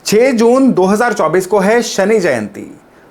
6 जून 2024 को है शनि जयंती।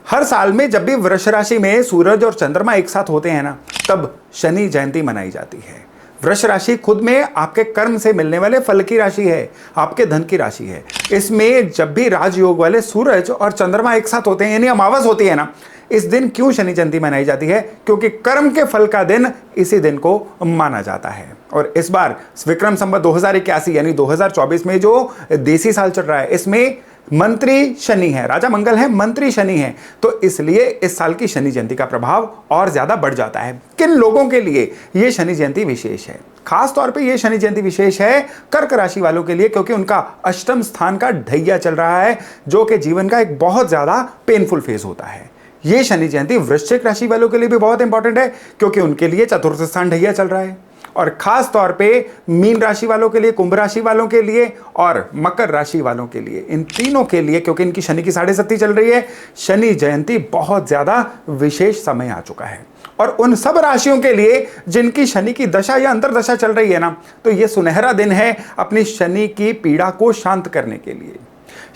हर साल में जब भी वृष राशि में सूरज और चंद्रमा एक साथ होते हैं ना, तब शनि जयंती मनाई जाती है। वृष राशि खुद में आपके कर्म से मिलने वाले फल की राशि है, आपके धन की राशि है। इसमें जब भी राजयोग वाले सूरज और चंद्रमा एक साथ होते हैं यानी अमावस होती है ना, इस दिन क्यों शनि जयंती मनाई जाती है? क्योंकि कर्म के फल का दिन इसी दिन को माना जाता है। और इस बार विक्रम संवत 2081 यानी 2024 में जो देसी साल चल रहा है, इसमें मंत्री शनि है, राजा मंगल है, मंत्री शनि है, तो इसलिए इस साल की शनि जयंती का प्रभाव और ज्यादा बढ़ जाता है। किन लोगों के लिए ये शनि जयंती विशेष है? खास तौर पे ये शनि जयंती विशेष है कर्क राशि वालों के लिए, क्योंकि उनका अष्टम स्थान का ढैया चल रहा है, जो कि जीवन का एक बहुत ज्यादा पेनफुल फेज होता है। ये शनि जयंती वृश्चिक राशि वालों के लिए भी बहुत इंपॉर्टेंट है, क्योंकि उनके लिए चतुर्थ स्थान ढैया चल रहा है। और खास तौर पे मीन राशि वालों के लिए, कुंभ राशि वालों के लिए और मकर राशि वालों के लिए, इन तीनों के लिए, क्योंकि इनकी शनि की 7.5 चल रही है, शनि जयंती बहुत ज्यादा विशेष समय आ चुका है। और उन सब राशियों के लिए जिनकी शनि की दशा या अंतर्दशा चल रही है ना, तो यह सुनहरा दिन है अपनी शनि की पीड़ा को शांत करने के लिए।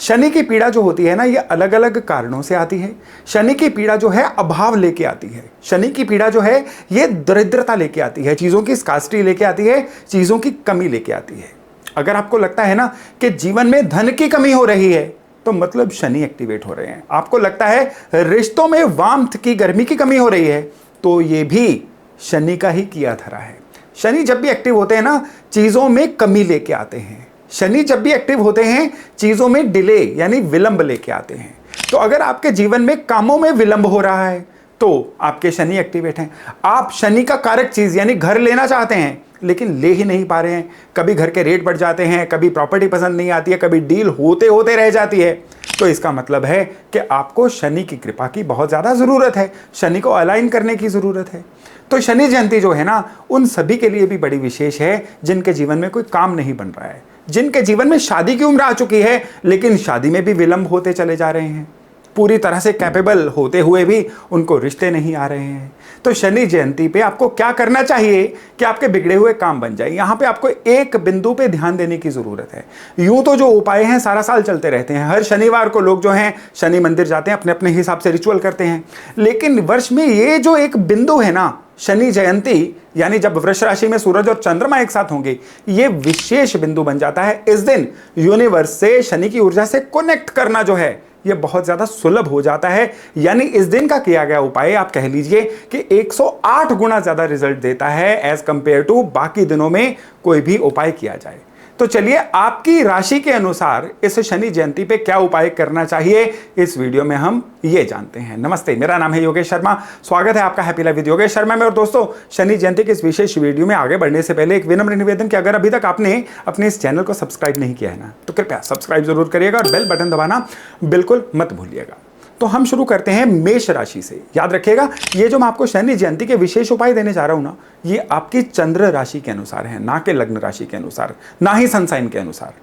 शनि की पीड़ा जो होती है ना, ये अलग अलग कारणों से आती है। शनि की पीड़ा जो है अभाव लेके आती है। शनि की पीड़ा जो है ये दरिद्रता लेके आती है, चीजों की स्कार्सिटी लेके आती है, चीजों की कमी लेके आती है। अगर आपको लगता है ना कि जीवन में धन की कमी हो रही है, तो मतलब शनि एक्टिवेट हो रहे हैं। आपको लगता है रिश्तों में वार्मथ की, गर्मी की कमी हो रही है, तो ये भी शनि का ही किया धरा है। शनि जब भी एक्टिव होते हैं ना, चीजों में कमी लेके आते हैं। शनि जब भी एक्टिव होते हैं, चीजों में डिले यानी विलंब लेके आते हैं। तो अगर आपके जीवन में कामों में विलंब हो रहा है, तो आपके शनि एक्टिवेट हैं। आप शनि का कारक चीज यानी घर लेना चाहते हैं, लेकिन ले ही नहीं पा रहे हैं। कभी घर के रेट बढ़ जाते हैं, कभी प्रॉपर्टी पसंद नहीं आती है, कभी डील होते होते रह जाती है, तो इसका मतलब है कि आपको शनि की कृपा की बहुत ज्यादा जरूरत है, शनि को अलाइन करने की जरूरत है। तो शनि जयंती जो है ना, उन सभी के लिए भी बड़ी विशेष है जिनके जीवन में कोई काम नहीं बन रहा है, जिनके जीवन में शादी की उम्र आ चुकी है, लेकिन शादी में भी विलंब होते चले जा रहे हैं, पूरी तरह से कैपेबल होते हुए भी उनको रिश्ते नहीं आ रहे हैं। तो शनि जयंती पे आपको क्या करना चाहिए कि आपके बिगड़े हुए काम बन जाए? यहां पे आपको एक बिंदु पे ध्यान देने की जरूरत है। यूं तो जो उपाय हैं सारा साल चलते रहते हैं, हर शनिवार को लोग जो हैं शनि मंदिर जाते हैं, अपने अपने हिसाब से रिचुअल करते हैं, लेकिन वर्ष में ये जो एक बिंदु है ना, शनि जयंती, यानी जब वृष राशि में सूरज और चंद्रमा एक साथ होंगे, ये विशेष बिंदु बन जाता है। इस दिन यूनिवर्स से शनि की ऊर्जा से कनेक्ट करना जो है ये बहुत ज्यादा सुलभ हो जाता है। यानी इस दिन का किया गया उपाय आप कह लीजिए कि 108 गुना ज्यादा रिजल्ट देता है एज कंपेयर टू बाकी दिनों में कोई भी उपाय किया जाए। तो चलिए आपकी राशि के अनुसार इस शनि जयंती पे क्या उपाय करना चाहिए, इस वीडियो में हम ये जानते हैं। नमस्ते, मेरा नाम है योगेश शर्मा, स्वागत है आपका happy life with Yogesh Sharma में। और दोस्तों, शनि जयंती के इस विशेष वीडियो में आगे बढ़ने से पहले एक विनम्र निवेदन कि अगर अभी तक आपने अपने इस चैनल को सब्सक्राइब नहीं किया है ना, तो कृपया सब्सक्राइब जरूर करिएगा और बेल बटन दबाना बिल्कुल मत भूलिएगा। तो हम शुरू करते हैं मेष राशि से। याद रखिएगा, ये जो मैं आपको शनि जयंती के विशेष उपाय देने जा रहा हूं ना, ये आपकी चंद्र राशि के अनुसार है, ना कि लग्न राशि के अनुसार, ना ही सन साइन के अनुसार।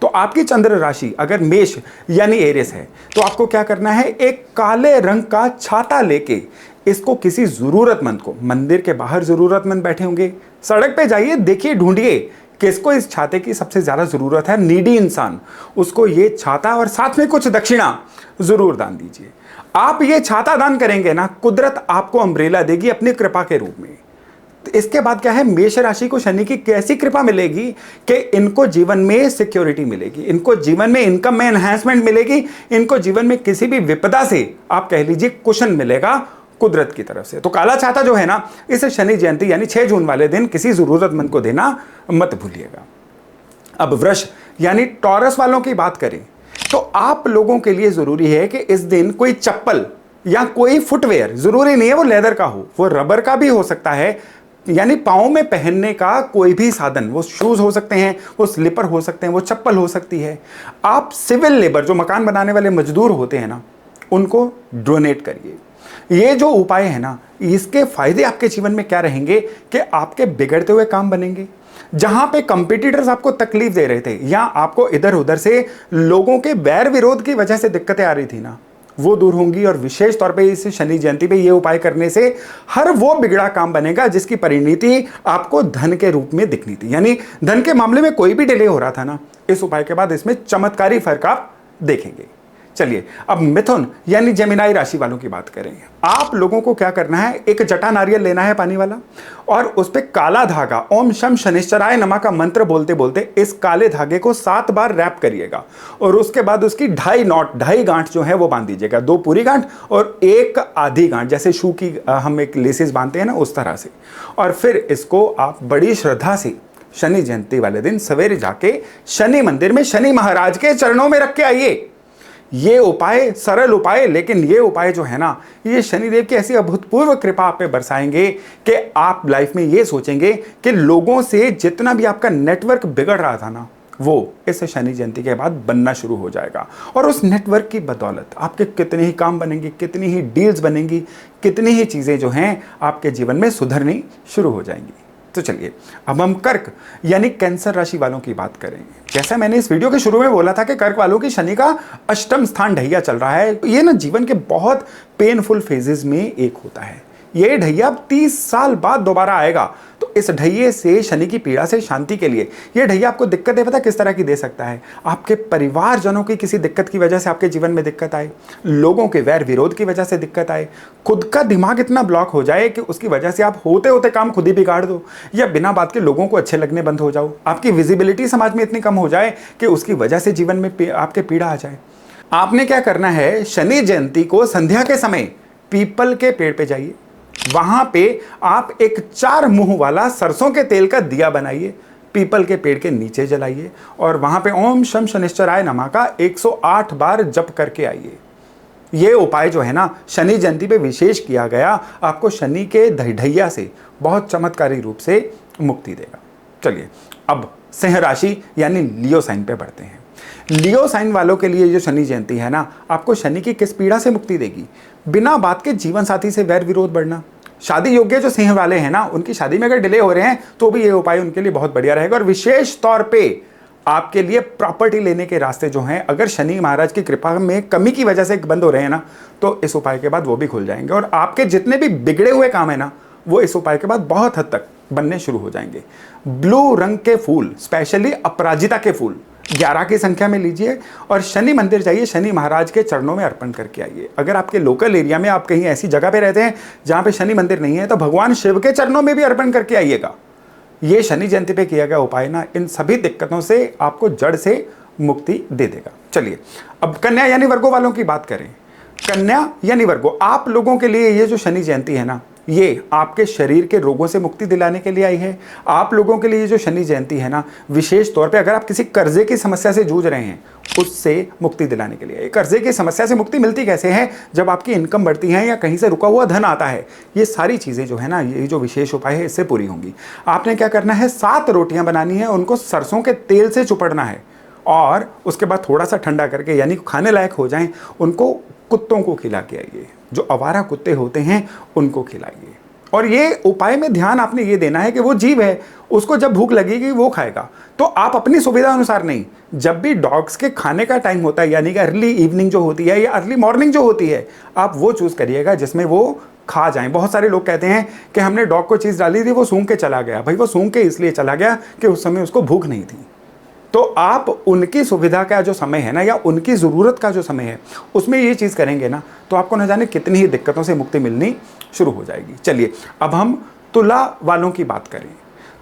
तो आपकी चंद्र राशि अगर मेष यानी एरिस है, तो आपको क्या करना है, एक काले रंग का छाता लेके इसको किसी जरूरतमंद को, मंदिर के बाहर जरूरतमंद बैठे होंगे, सड़क पे जाइए, देखिए, ढूंढिए किसको इस छाते की सबसे ज्यादा जरूरत है, नीडी इंसान, उसको ये छाता और साथ में कुछ दक्षिणा जरूर दान दीजिए। आप ये छाता दान करेंगे ना, कुदरत आपको अम्ब्रेला देगी अपनी कृपा के रूप में। तो इसके बाद क्या है, मेष राशि को शनि की कैसी कृपा मिलेगी कि इनको जीवन में सिक्योरिटी मिलेगी, इनको जीवन में इनकम में एनहांसमेंट मिलेगी, इनको जीवन में किसी भी विपदा से आप कह लीजिए कुशन मिलेगा कुदरत की तरफ से। तो काला छाता जो है ना, इस शनि जयंती यानी 6 जून वाले दिन किसी जरूरतमंद को देना मत भूलिएगा। अब वृष यानी टॉरस वालों की बात करें, तो आप लोगों के लिए जरूरी है कि इस दिन कोई चप्पल या कोई फुटवेयर, जरूरी नहीं है वो लेदर का हो, वो रबर का भी हो सकता है, यानी पाँव में पहनने का कोई भी साधन, वो शूज हो सकते हैं, वो स्लीपर हो सकते हैं, वो चप्पल हो सकती है। आप सिविल लेबर, जो मकान बनाने वाले मजदूर होते हैं ना, उनको डोनेट करिए। ये जो उपाय है ना, इसके फायदे आपके जीवन में क्या रहेंगे कि आपके बिगड़ते हुए काम बनेंगे। जहां पे कंपटीटर्स आपको तकलीफ दे रहे थे या आपको इधर उधर से लोगों के बैर विरोध की वजह से दिक्कतें आ रही थी ना, वो दूर होंगी। और विशेष तौर पे इस शनि जयंती पे ये उपाय करने से हर वो बिगड़ा काम बनेगा जिसकी परिणति आपको धन के रूप में दिखनी थी। यानी धन के मामले में कोई भी डिले हो रहा था ना, इस उपाय के बाद इसमें चमत्कारी फर्क आप देखेंगे। चलिए अब मिथुन यानी जेमिनाई राशि वालों की बात करें। आप लोगों को क्या करना है, एक जटा नारियल लेना है पानी वाला, और उस पे काला धागा ओम शम शनिश्चराय नमः का मंत्र बोलते बोलते इस काले धागे को 7 बार रैप करिएगा, और उसके बाद उसकी 2.5 नॉट 2.5 गांठ जो है वो बांध दीजिएगा, 2 पूरी गांठ और 1 आधी गांठ, जैसे शू की हम एक लेसेस बांधते हैं ना उस तरह से। और फिर इसको आप बड़ी श्रद्धा से शनि जयंती वाले दिन सवेरे जाके शनि मंदिर में शनि महाराज के चरणों में रख के आइए। ये उपाय सरल उपाय, लेकिन ये उपाय जो है ना, ये शनिदेव की ऐसी अभूतपूर्व कृपा आप पे बरसाएंगे कि आप लाइफ में ये सोचेंगे कि लोगों से जितना भी आपका नेटवर्क बिगड़ रहा था ना, वो इस शनि जयंती के बाद बनना शुरू हो जाएगा। और उस नेटवर्क की बदौलत आपके कितने ही काम बनेंगे, कितनी ही डील्स बनेंगी, कितनी ही चीज़ें जो हैं आपके जीवन में सुधरनी शुरू हो जाएंगी। तो चलिए अब हम कर्क यानी कैंसर राशि वालों की बात करें। जैसा मैंने इस वीडियो के शुरू में बोला था कि कर्क वालों की शनि का अष्टम स्थान ढैया चल रहा है। ये ना जीवन के बहुत पेनफुल फेजेस में एक होता है। ये ढैया अब 30 साल बाद दोबारा आएगा। तो इस ढैये से, शनि की पीड़ा से शांति के लिए, ये ढैया आपको दिक्कतें पता किस तरह की दे सकता है। आपके परिवारजनों की किसी दिक्कत की वजह से आपके जीवन में दिक्कत आए, लोगों के वैर विरोध की वजह से दिक्कत आए, खुद का दिमाग इतना ब्लॉक हो जाए कि उसकी वजह से आप होते होते काम खुद ही बिगाड़ दो, या बिना बात के लोगों को अच्छे लगने बंद हो जाओ, आपकी विजिबिलिटी समाज में इतनी कम हो जाए कि उसकी वजह से जीवन में आपके पीड़ा आ जाए। आपने क्या करना है, शनि जयंती को संध्या के समय पीपल के पेड़ पे जाइए, वहां पे आप एक 4 मुंह वाला सरसों के तेल का दिया बनाइए, पीपल के पेड़ के नीचे जलाइए, और वहां पे ओम शम शनिश्चराय नमः का 108 बार जप करके आइए। ये उपाय जो है ना, शनि जयंती पे विशेष किया गया, आपको शनि के ढैया से बहुत चमत्कारी रूप से मुक्ति देगा। चलिए अब सिंह राशि यानी लियो साइन पे बढ़ते हैं। लियो साइन वालों के लिए जो शनि जयंती है ना, आपको शनि की किस पीड़ा से मुक्ति देगी? बिना बात के जीवन साथी से वैर विरोध बढ़ना। शादी योग्य जो सिंह वाले हैं ना, उनकी शादी में अगर डिले हो रहे हैं तो भी ये उपाय उनके लिए बहुत बढ़िया रहेगा। और विशेष तौर पे आपके लिए प्रॉपर्टी लेने के रास्ते जो हैं, अगर शनि महाराज की कृपा में कमी की वजह से बंद हो रहे हैं ना, तो इस उपाय के बाद वो भी खुल जाएंगे। और आपके जितने भी बिगड़े हुए काम है ना, वो इस उपाय के बाद बहुत हद तक बनने शुरू हो जाएंगे। ब्लू रंग के फूल, स्पेशली अपराजिता के फूल 11 की संख्या में लीजिए, और शनि मंदिर जाइए, शनि महाराज के चरणों में अर्पण करके आइए। अगर आपके लोकल एरिया में आप कहीं ऐसी जगह पे रहते हैं जहां पे शनि मंदिर नहीं है, तो भगवान शिव के चरणों में भी अर्पण करके आइएगा। ये शनि जयंती पे किया गया उपाय ना, इन सभी दिक्कतों से आपको जड़ से मुक्ति दे देगा। चलिए अब कन्या यानी वर्गो वालों की बात करें। कन्या यानी वर्गो, आप लोगों के लिए ये जो शनि जयंती है ना, ये आपके शरीर के रोगों से मुक्ति दिलाने के लिए आई है। आप लोगों के लिए जो शनि जयंती है ना, विशेष तौर पे अगर आप किसी कर्जे की समस्या से जूझ रहे हैं, उससे मुक्ति दिलाने के लिए। कर्जे की समस्या से मुक्ति मिलती कैसे है? जब आपकी इनकम बढ़ती है या कहीं से रुका हुआ धन आता है। ये सारी चीज़ें जो है ना, ये जो विशेष उपाय है, इससे पूरी होंगी। आपने क्या करना है, 7 रोटियां बनानी है, उनको सरसों के तेल से चुपड़ना है, और उसके बाद थोड़ा सा ठंडा करके, यानी खाने लायक हो जाएं, उनको कुत्तों को खिला के आइए। जो आवारा कुत्ते होते हैं उनको खिलाइए। और ये उपाय में ध्यान आपने ये देना है कि वो जीव है, उसको जब भूख लगेगी वो खाएगा। तो आप अपनी सुविधा अनुसार नहीं, जब भी डॉग्स के खाने का टाइम होता है, यानी कि अर्ली इवनिंग जो होती है या अर्ली मॉर्निंग जो होती है, आप वो चूज करिएगा जिसमें वो खा जाएं। बहुत सारे लोग कहते हैं कि हमने डॉग को चीज़ डाली थी, वो सूंघ के चला गया। भाई वो सूंघ के इसलिए चला गया कि उस समय उसको भूख नहीं थी। तो आप उनकी सुविधा का जो समय है ना, या उनकी ज़रूरत का जो समय है, उसमें ये चीज़ करेंगे ना, तो आपको न जाने कितनी ही दिक्कतों से मुक्ति मिलनी शुरू हो जाएगी। चलिए अब हम तुला वालों की बात करें।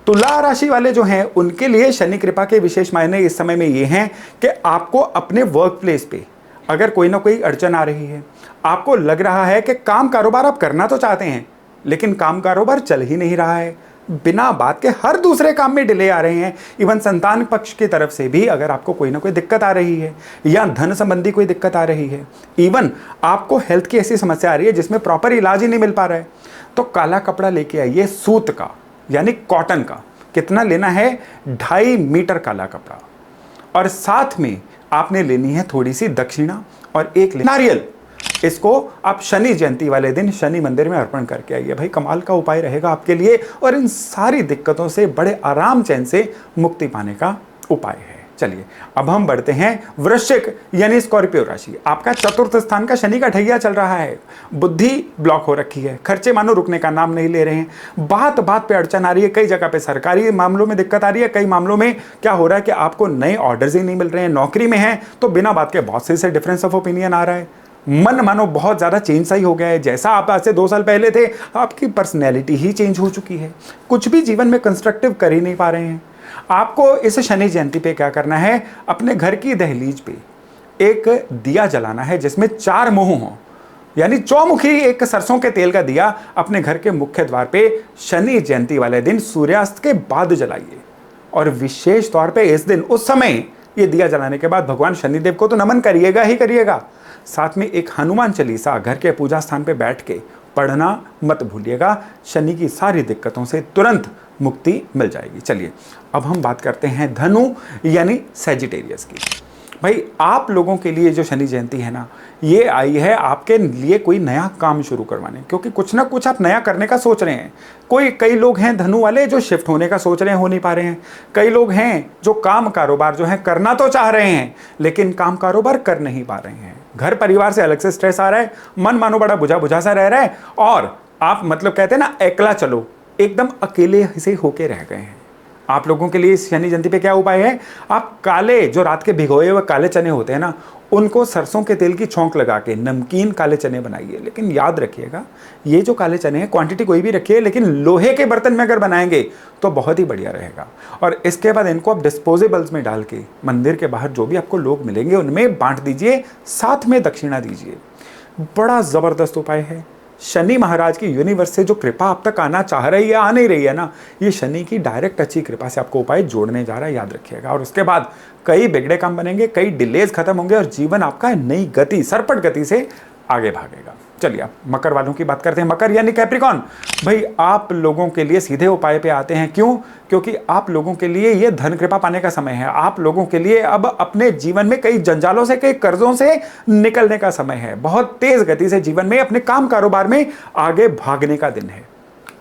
तुला राशि वाले जो हैं, उनके लिए शनि कृपा के विशेष मायने इस समय में ये हैं कि आपको अपने वर्क प्लेस पे अगर कोई ना कोई अड़चन आ रही है, आपको लग रहा है कि काम कारोबार आप करना तो चाहते हैं, लेकिन काम कारोबार चल ही नहीं रहा है, बिना बात के हर दूसरे काम में डिले आ रहे हैं। इवन संतान पक्ष की तरफ से भी अगर आपको कोई ना कोई दिक्कत आ रही है, या धन संबंधी कोई दिक्कत आ रही है, इवन आपको हेल्थ की ऐसी समस्या आ रही है जिसमें प्रॉपर इलाज ही नहीं मिल पा रहा है, तो काला कपड़ा लेके आइए, सूत का यानी कॉटन का। कितना लेना है? 2.5 मीटर काला कपड़ा, और साथ में आपने लेनी है थोड़ी सी दक्षिणा और एक नारियल। इसको आप शनि जयंती वाले दिन शनि मंदिर में अर्पण करके आइए। भाई कमाल का उपाय रहेगा आपके लिए, और इन सारी दिक्कतों से बड़े आराम चैन से मुक्ति पाने का उपाय है। चलिए अब हम बढ़ते हैं वृश्चिक यानी स्कॉर्पियो राशि। आपका चतुर्थ स्थान का शनि का ढैया चल रहा है, बुद्धि ब्लॉक हो रखी है, खर्चे मानो रुकने का नाम नहीं ले रहे हैं, बात बात पे अड़चन आ रही है, कई जगह पे सरकारी मामलों में दिक्कत आ रही है, कई मामलों में क्या हो रहा है कि आपको नए ऑर्डर्स ही नहीं मिल रहे हैं, नौकरी में हैं तो बिना बात के बॉस से डिफरेंस ऑफ ओपिनियन आ रहा है, मन मानो बहुत ज्यादा चेंज सा ही हो गया है, जैसा आप आज से 2 साल पहले थे आपकी पर्सनैलिटी ही चेंज हो चुकी है, कुछ भी जीवन में कंस्ट्रक्टिव कर ही नहीं पा रहे हैं। आपको इस शनि जयंती पे क्या करना है, अपने घर की दहलीज पे एक दिया जलाना है जिसमें 4 मुंह हों, यानी चौमुखी एक सरसों के तेल का दिया अपने घर के मुख्य द्वार पे शनि जयंती वाले दिन सूर्यास्त के बाद जलाइए। और विशेष तौर पे इस दिन उस समय ये दिया जलाने के बाद भगवान शनिदेव को तो नमन करिएगा ही करिएगा, साथ में एक हनुमान चालीसा घर के पूजा स्थान पे बैठ के पढ़ना मत भूलिएगा, शनि की सारी दिक्कतों से तुरंत मुक्ति मिल जाएगी। चलिए अब हम बात करते हैं धनु यानी सैजिटेरियस की। भाई आप लोगों के लिए जो शनि जयंती है ना, ये आई है आपके लिए कोई नया काम शुरू करवाने, क्योंकि कुछ ना कुछ आप नया करने का सोच रहे हैं। कई लोग हैं धनु वाले जो शिफ्ट होने का सोच रहे हैं, हो नहीं पा रहे हैं। कई लोग हैं जो काम कारोबार जो है करना तो चाह रहे हैं लेकिन काम कारोबार कर नहीं पा रहे हैं। घर परिवार से अलग से स्ट्रेस आ रहा है, मन मानो बड़ा बुझा बुझा सा रह रहा है और आप मतलब कहते हैं ना एकला चलो, एकदम अकेले से होके रह गए हैं। आप लोगों के लिए इस शनि जयंती पे क्या उपाय है, आप काले जो रात के भिगोए हुए काले चने होते हैं ना, उनको सरसों के तेल की छौंक लगा के नमकीन काले चने बनाइए। लेकिन याद रखिएगा ये जो काले चने हैं क्वांटिटी कोई भी रखिए, लेकिन लोहे के बर्तन में अगर बनाएंगे तो बहुत ही बढ़िया रहेगा। और इसके बाद इनको आप डिस्पोजेबल्स में डाल के मंदिर के बाहर जो भी आपको लोग मिलेंगे उनमें बांट दीजिए, साथ में दक्षिणा दीजिए। बड़ा जबरदस्त उपाय है। शनि महाराज की यूनिवर्स से जो कृपा आप तक आना चाह रही है, आ नहीं रही है ना, ये शनि की डायरेक्ट अच्छी कृपा से आपको उपाय जोड़ने जा रहा है, याद रखिएगा। और उसके बाद कई बिगड़े काम बनेंगे, कई डिलेज खत्म होंगे और जीवन आपका नई गति, सरपट गति से आगे भागेगा। चलिए आप मकर वालों की बात करते हैं। मकर यानी कैप्रिकॉन। भाई आप लोगों के लिए सीधे उपाय पे आते हैं। क्यों? क्योंकि आप लोगों के लिए ये धन कृपा पाने का समय है। आप लोगों के लिए अब अपने जीवन में कई जंजालों से, कई कर्जों से निकलने का समय है। बहुत तेज गति से जीवन में अपने काम कारोबार में आगे भागने का दिन है।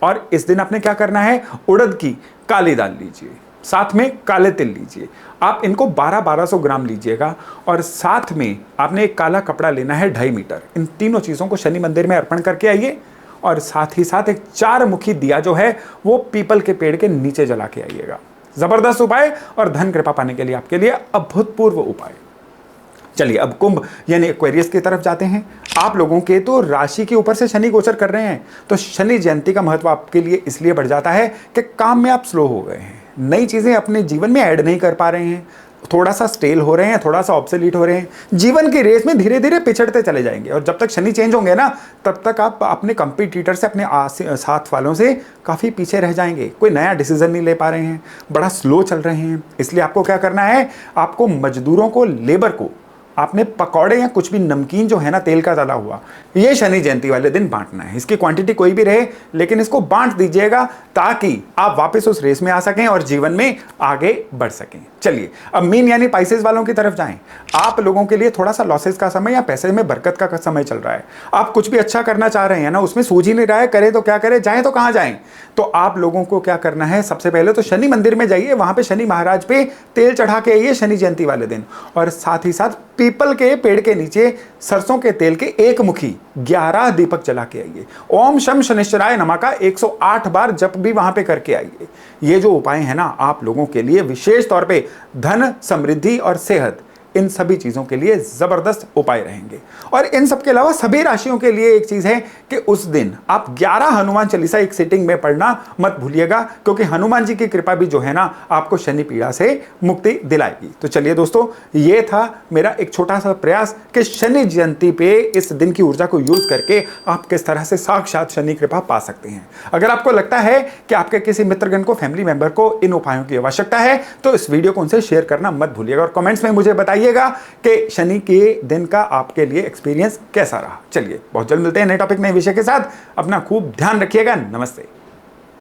और इस दिन आपने क्या करना है, उड़द की काली दाल लीजिए, साथ में काले तिल लीजिए। आप इनको 1200 ग्राम लीजिएगा और साथ में आपने एक काला कपड़ा लेना है 2.5 मीटर। इन तीनों चीज़ों को शनि मंदिर में अर्पण करके आइए और साथ ही साथ एक 4 मुखी दिया जो है वो पीपल के पेड़ के नीचे जला के आइएगा। जबरदस्त उपाय और धन कृपा पाने के लिए आपके लिए अभूतपूर्व उपाय। चलिए अब कुंभ यानी एक्वेरियस की तरफ जाते हैं। आप लोगों के तो राशि के ऊपर से शनि गोचर कर रहे हैं, तो शनि जयंती का महत्व आपके लिए इसलिए बढ़ जाता है कि काम में आप स्लो हो गए हैं, नई चीज़ें अपने जीवन में ऐड नहीं कर पा रहे हैं, थोड़ा सा स्टेल हो रहे हैं, थोड़ा सा ऑब्सोलीट हो रहे हैं, जीवन की रेस में धीरे धीरे पिछड़ते चले जाएंगे। और जब तक शनि चेंज होंगे ना, तब तक आप अपने कंपटीटर से, अपने साथ वालों से काफ़ी पीछे रह जाएंगे, कोई नया डिसीजन नहीं ले पा रहे हैं, बड़ा स्लो चल रहे हैं। इसलिए आपको क्या करना है, आपको मजदूरों को, लेबर को आपने पकौड़े या कुछ भी नमकीन जो है ना तेल का तला हुआ, ये शनि जयंती वाले दिन बांटना है। इसकी क्वांटिटी कोई भी रहे लेकिन इसको बांट दीजिएगा ताकि आप वापस उस रेस में आ सकें और जीवन में आगे बढ़ सकें। चलिए अब मीन यानी पाइसेस वालों की तरफ जाएं। आप लोगों के लिए थोड़ा सा लॉसेस का समय या पैसे में बरकत का समय चल रहा है। आप कुछ भी अच्छा करना चाह रहे हैं ना, उसमें सूझ ही नहीं रहा है, करें तो क्या करें, जाएं तो कहाँ जाएं। तो आप लोगों को क्या करना है, सबसे पहले तो शनि मंदिर में जाइए, वहां पे शनि महाराज पे तेल चढ़ा के आइए शनि जयंती वाले दिन। और साथ ही साथ पीपल के पेड़ के नीचे सरसों के तेल के 1 मुखी 11 दीपक जला के आइए। ओम शम शनिश्चराय नमः का 108 बार जप भी वहां पे करके आइए। ये जो उपाय है ना, आप लोगों के लिए विशेष तौर पे धन, समृद्धि और सेहत, इन सभी चीजों के लिए जबरदस्त उपाय रहेंगे। और इन सब के अलावा सभी राशियों के लिए एक चीज है कि उस दिन आप 11 हनुमान चालीसा एक सिटिंग में पढ़ना मत भूलिएगा, क्योंकि हनुमान जी की कृपा भी जो है ना आपको शनि पीड़ा से मुक्ति दिलाएगी। तो चलिए दोस्तों, ये था मेरा एक छोटा सा प्रयास कि शनि जयंती पे इस दिन की ऊर्जा को यूज करके आप किस तरह से साक्षात शनि कृपा पा सकते हैं। अगर आपको लगता है कि आपके किसी मित्रगण को, फैमिली मेंबर को इन उपायों की आवश्यकता है तो इस वीडियो को उनसे शेयर करना मत भूलिएगा और कमेंट्स में मुझे बताइए कि शनि के दिन का आपके लिए एक्सपीरियंस कैसा रहा। चलिए बहुत जल्द मिलते हैं नए टॉपिक, नए विषय के साथ। अपना खूब ध्यान रखिएगा। नमस्ते।